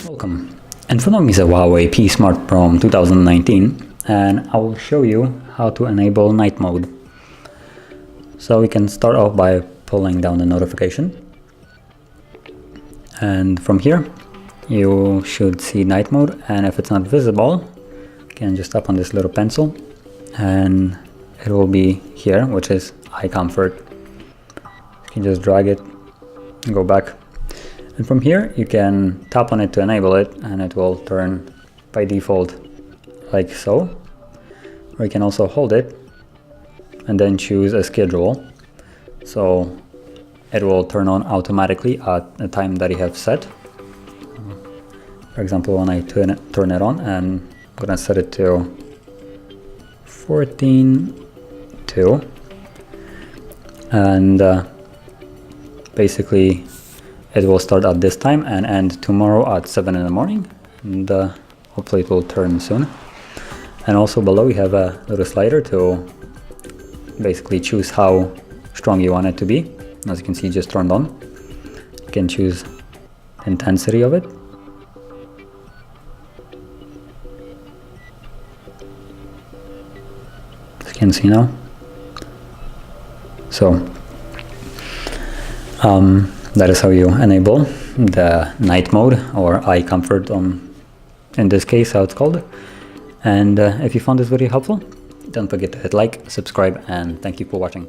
Welcome. In front of me is a HUAWEI P Smart from 2019, and I will show you how to enable night mode. So we can start off by pulling down the notification, and from here you should see night mode, and if it's not visible you can just tap on this little pencil and it will be here, which is eye comfort. You can just drag it and go back, and from here you can tap on it to enable it, and it will turn by default like so. Or you can also hold it and then choose a schedule, so it will turn on automatically at the time that you have set. For example, when I turn it on, and I'm gonna set it to 14:02, and basically it will start at this time and end tomorrow at 7 in the morning, and hopefully it will turn soon. And also below you have a little slider to basically choose how strong you want it to be. As you can see, just turned on. You can choose the intensity of it. As you can see now. So that is how you enable the night mode, or eye comfort in this case, how it's called. And if you found this video helpful, don't forget to hit like, subscribe, and thank you for watching.